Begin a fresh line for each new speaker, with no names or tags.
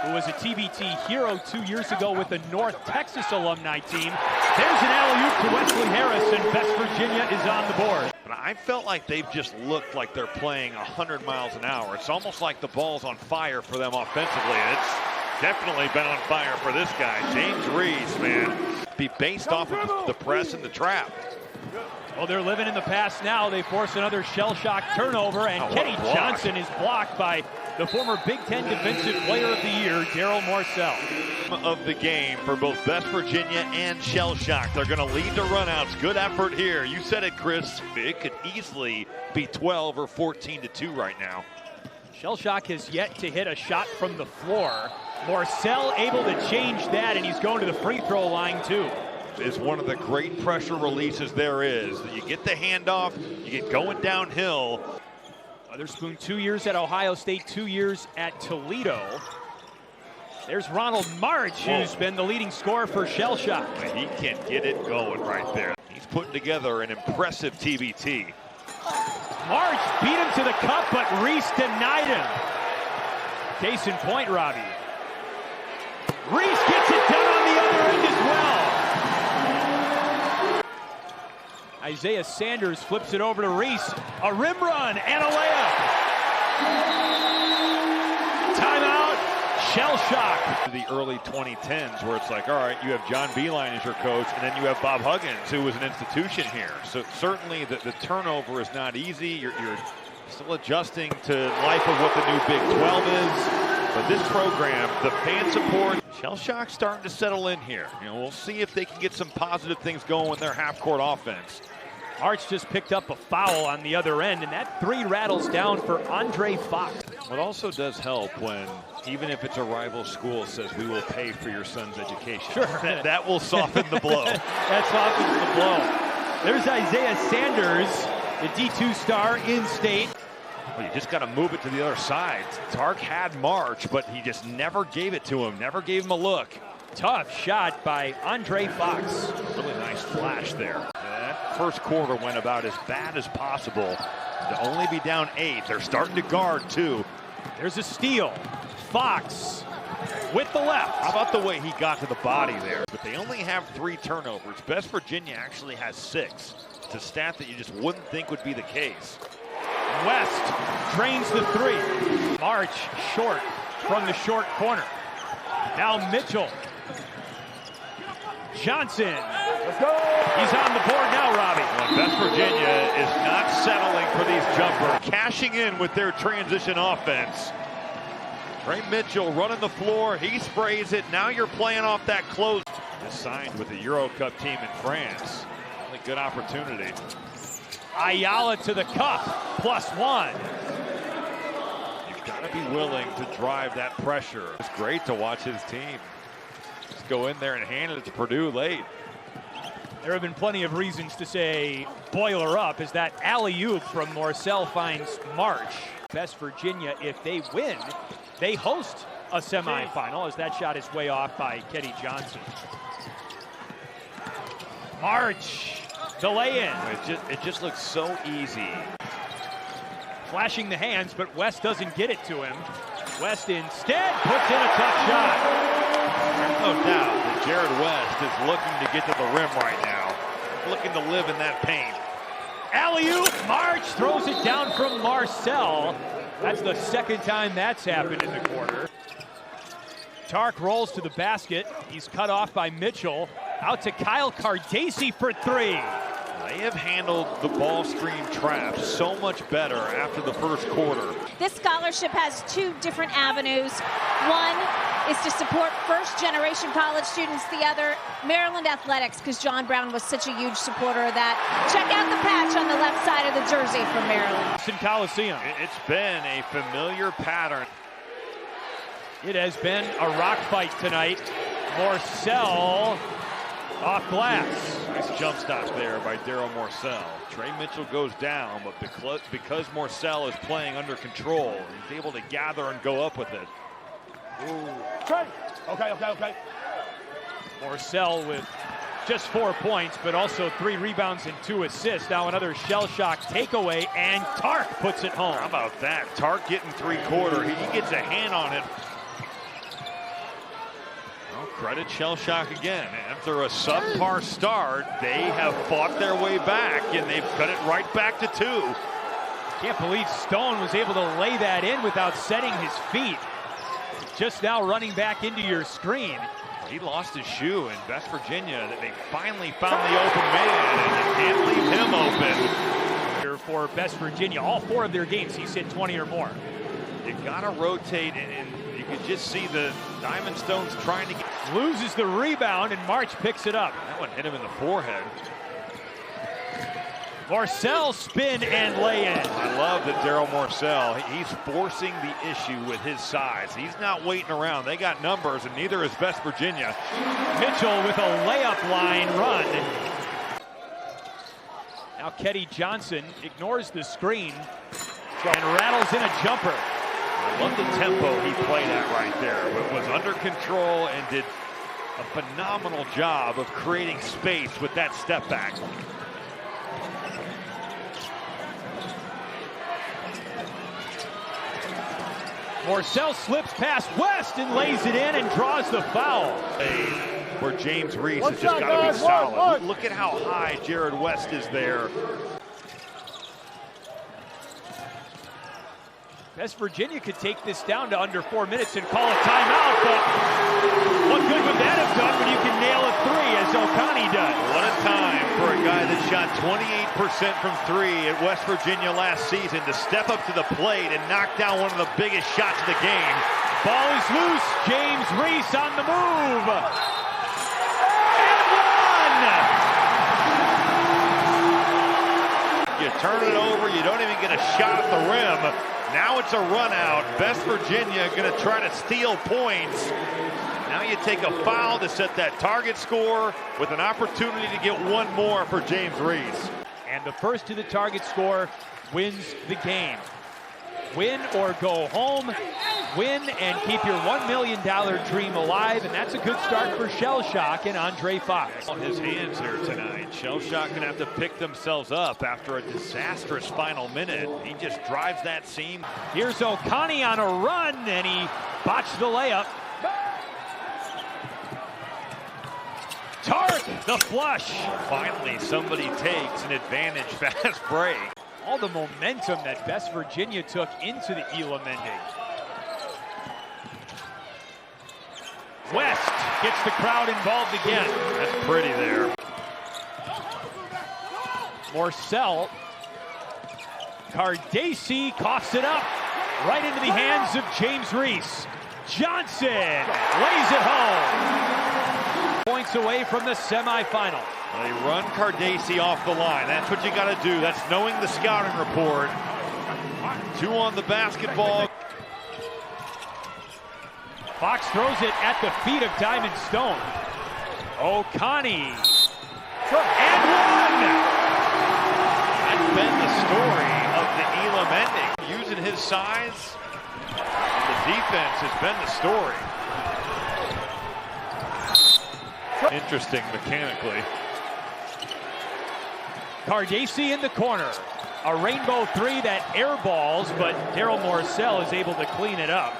who was a TBT hero 2 years ago with the North Texas alumni team. There's an alley-oop to Wesley Harris, and West Virginia is on the board.
But I felt like they've just looked like they're playing 100 miles an hour. It's almost like the ball's on fire for them offensively. It's definitely been on fire for this guy, James Reese, man. Be based off of the press and the trap.
Well, they're living in the past now. They force another shell-shock turnover, and Kenny Johnson is blocked by the former Big Ten Defensive Player of the Year, Darryl Morsell.
Of the game for both West Virginia and shell-shock. They're going to lead to runouts. Good effort here. You said it, Chris. It could easily be 12 or 14-2 right now.
Shell-shock has yet to hit a shot from the floor. Morsell able to change that, and he's going to the free throw line too.
Is one of the great pressure releases there is. You get the handoff, you get going downhill.
Witherspoon 2 years at Ohio State, 2 years at Toledo. There's Ronald March, who's been the leading scorer for shell-shock.
He can get it going right there. He's putting together an impressive TBT.
March beat him to the cup, but Reese denied him. Case in point, Robbie. Reese gets it done on the other end as well. Isaiah Sanders flips it over to Reese. A rim run and a layup. Timeout, shell-shock.
The early 2010s where it's like, all right, you have John Beilein as your coach, and then you have Bob Huggins, who was an institution here. So certainly the turnover is not easy. You're still adjusting to life of what the new Big 12 is. But this program, the fan support, shell-shock starting to settle in here. We'll see if they can get some positive things going with their half-court offense.
March just picked up a foul on the other end, and that three rattles down for Andre Fox.
What also does help when, even if it's a rival school, says we will pay for your son's education.
Sure.
That will soften the blow.
That softens the blow. There's Isaiah Sanders, the D2 star in-state.
Well, you just got to move it to the other side. Tark had March, but he just never gave it to him, never gave him a look.
Tough shot by Andre Fox.
Really nice flash there. That first quarter went about as bad as possible. To only be down 8. They're starting to guard, too.
There's a steal. Fox with the left.
How about the way he got to the body there? But they only have 3 turnovers. West Virginia actually has 6. It's a stat that you just wouldn't think would be the case.
West drains the 3. March short from the short corner. Now Mitchell. Johnson. Let's go. He's on the board now, Robbie.
Well, West Virginia is not settling for these jumpers. Cashing in with their transition offense. Trey Mitchell running the floor. He sprays it. Now you're playing off that close. Just signed with the Euro Cup team in France. Really good opportunity.
Ayala to the cup, +1.
You've got to be willing to drive that pressure. It's great to watch his team just go in there and hand it to Purdue late.
There have been plenty of reasons to say boil her up as that alley-oop from Morsell finds March. West Virginia, if they win, they host a semifinal as that shot is way off by Kenny Johnson. March, the lay-in.
It just looks so easy.
Flashing the hands, but West doesn't get it to him. West instead puts in a tough shot.
No doubt that Jared West is looking to get to the rim right now. Looking to live in that paint.
Alley-oop, March throws it down from Morsell. That's the second time that's happened in the quarter. Tark rolls to the basket. He's cut off by Mitchell. Out to Kyle Cardacci for 3.
They have handled the ball screen traps so much better after the first quarter.
This scholarship has 2 different avenues. One is to support first-generation college students. The other, Maryland athletics, because John Brown was such a huge supporter of that. Check out the patch on the left side of the jersey from Maryland.
Coliseum.
It's been a familiar pattern.
It has been a rock fight tonight. Morsell off glass.
Nice jump stop there by Darryl Morsell. Trey Mitchell goes down, but because Morsell is playing under control, he's able to gather and go up with it.
Ooh. Trey. Okay. Morsell with just 4 points, but also 3 rebounds and 2 assists. Now another shell-shock takeaway, and Tark puts it home.
How about that? Tark getting 3-quarter. He gets a hand on it. Credit Shell Shock again. After a subpar start, they have fought their way back, and they've cut it right back to 2.
Can't believe Stone was able to lay that in without setting his feet. Just now running back into your screen.
He lost his shoe in West Virginia. That they finally found the open man, and they can't leave him open.
For West Virginia, all 4 of their games, he's hit 20 or more.
You gotta rotate, and you can just see the Diamond Stones trying to get.
Loses the rebound, and March picks it up.
That one hit him in the forehead.
Marcel spin and lay in.
I love that Daryl Marcel, he's forcing the issue with his size. He's not waiting around. They got numbers, and neither is West Virginia.
Mitchell with a layup line run. Now Ketty Johnson ignores the screen and rattles in a jumper.
I love the tempo he played at right there. It was under control and did a phenomenal job of creating space with that step back.
Marcel slips past West and lays it in and draws the foul.
Where James Reese has just got to be solid. Look at how high Jared West is there.
West Virginia could take this down to under 4 minutes and call a timeout, but what good would that have done when you can nail a 3 as O'Connor does?
What a time for a guy that shot 28% from 3 at West Virginia last season to step up to the plate and knock down one of the biggest shots of the game.
Ball is loose. James Reese on the move.
You turn it over, you don't even get a shot at the rim. Now it's a run out. West Virginia going to try to steal points. Now you take a foul to set that target score with an opportunity to get one more for James Reese.
And the first to the target score wins the game. Win or go home. Win and keep your $1 million dream alive, and that's a good start for Shell Shock and Andre Fox.
On his hands here tonight. Shell Shock gonna have to pick themselves up after a disastrous final minute. He just drives that seam.
Here's O'Connor on a run, and he botched the layup. Tark, the flush.
Finally, somebody takes an advantage fast break.
All the momentum that West Virginia took into the Elam ending. West gets the crowd involved again.
That's pretty there.
Marcel. Cardace coughs it up right into the hands of James Reese. Johnson lays it home. Points away from the semifinal.
They run Cardace off the line. That's what you got to do. That's knowing the scouting report. 2 on the basketball.
Fox throws it at the feet of Diamond Stone. O'Connor. And one!
That's been the story of the Elam ending. Using his size, and the defense has been the story. Interesting mechanically.
Cardace in the corner. A rainbow 3 that airballs, but Daryl Marcel is able to clean it up.